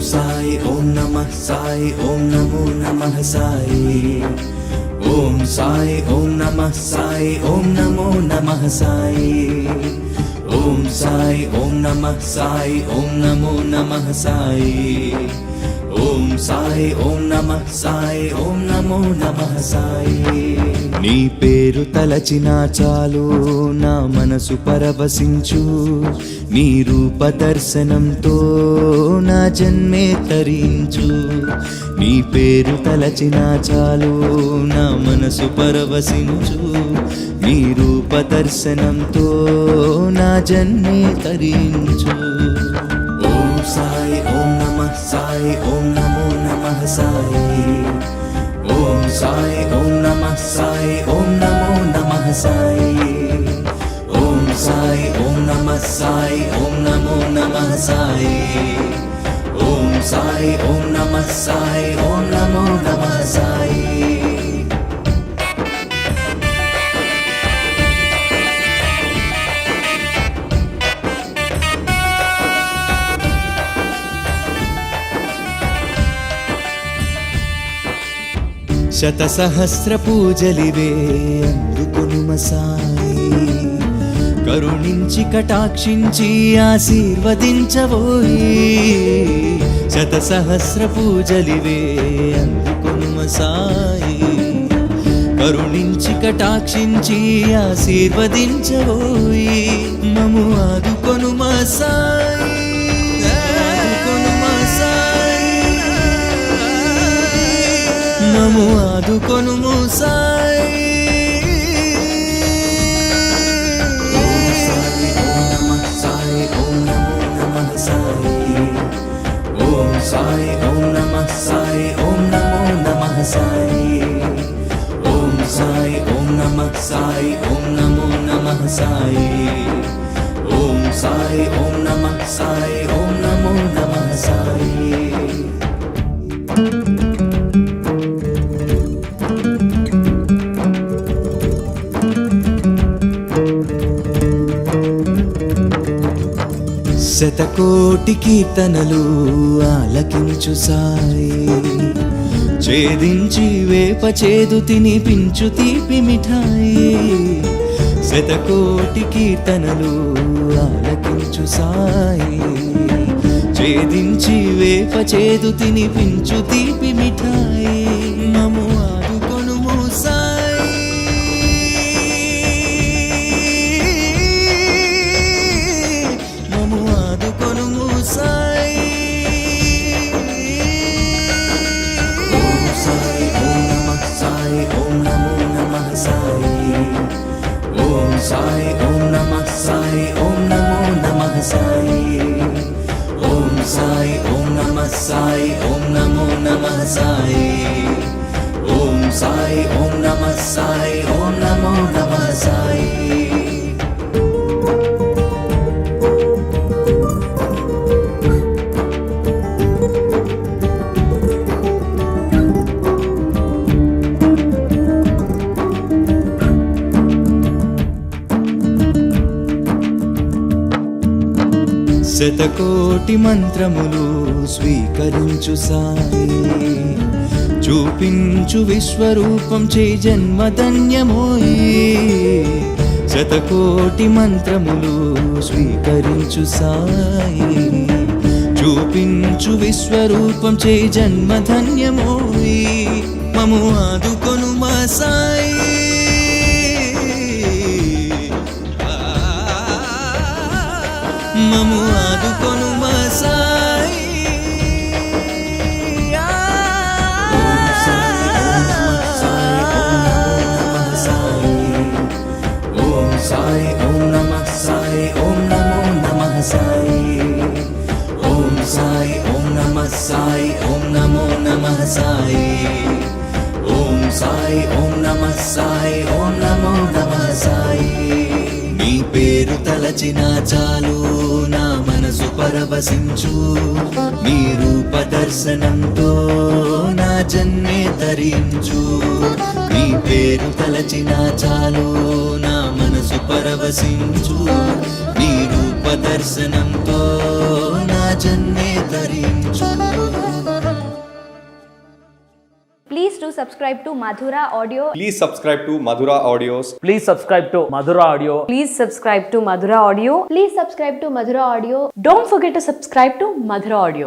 సాయి ఓం నమః సాయి ఓం నమో నమః సాయి ఓం సాయి ఓం నమః సాయి ఓం నమో నమః సాయి ఓం సాయి ఓం నమః సాయి ఓం నమో నమః సాయి ఓం సాయి ఓం నమః సాయి ఓం నమో నమః సాయి నీ పేరు తలచినా చాలు నా మనసు పరవశించు నీ రూప దర్శనంతో నా జన్మే తరించు నీ పేరు తలచినా చాలు నా మనసు పరవశించు నీ రూప దర్శనంతో నా జన్మే తరించు ఓం సాయి ఓం నమః సాయి ఓం నమో నమః సాయి ఓం సాయి ఓం నమః సాయి ఓం నమో నమః సాయి ఓం సాయి ఓం నమః సాయి ఓం నమో నమః సాయి ఓం సాయి ఓం నమః సాయి ఓం నమో నమః సాయి శతసహస్ర పూజలివే అందుకొనుమ సాయి కరుణించి కటాక్షించి ఆశీర్వదించబోయి శతసహస్ర పూజలివే అందుకొనుమ సాయి కరుణించి కటాక్షించి ఆశీర్వదించబోయి మము ఆదుకొనుమ సాయి మము ఆదుకొనుము సాయి ఓం సాయి ఓం నమః సాయి ఓం నమో నమః సాయి ఓం సాయి ఓం నమః సాయి ఓం నమో నమః సాయి ఓం సాయి ఓం నమః సాయి ఓం నమో నమః సాయి ఓం సాయి ఓం నమః సాయి ఓం నమో నమః సాయి శతకోటి కీర్తనలు ఆలకించు సాయి ఛేదించి వేప చేదు తినిపించు తీపి మిఠాయి శతకోటి కీర్తనలు ఆలకించు సాయి ఛేదించి వేప చేదు తినిపించు తీపి మిఠాయి మము ఆదుకొనుము సాయి మము ఆదుకొనుము సాయి ఓం సాయి ఓం నమః సాయి ఓం నమో నమః సాయి ఓం సాయి ఓం నమః సాయి ఓం నమో నమః సాయి ఓం సాయి ఓం నమః సాయి ఓం నమో నమః సాయి ఓం సాయి ఓం నమః సాయి ఓం నమో నమః సాయి శతకోటి మంత్రములు స్వీకరించు సాయి చూపించు విశ్వరూపం చే జన్మధన్యమోయి శతకోటి మంత్రములు స్వీకరించు సాయి చూపించు విశ్వరూపం చే జన్మధన్యమోయి మము ఆదుకొనుమ సాయి మము ఆదుకొనుమ సాయి ఓం సాయి ఓం నమః సాయి ఓం నమో నమః సాయి ఓం సాయి ఓం నమః సాయి ఓం నమో నమః సాయి ఓం సాయి ఓం నమః సాయి ఓం నమో నమః సాయి నీ పేరు తలచినా చాలు నా మనసు పరవశించు నీ రూప దర్శనంతో నా జన్మే తరించు నీ పేరు తలచినా చాలు నా మనసు పరవశించు నీ రూప దర్శనంతో నా జన్మే తరించు Please do subscribe to Madhura Audio. Please subscribe to Madhura Audios. Please subscribe to Madhura Audio. Please subscribe to Madhura Audio. Please subscribe to Madhura Audio. Don't forget to subscribe to Madhura Audio.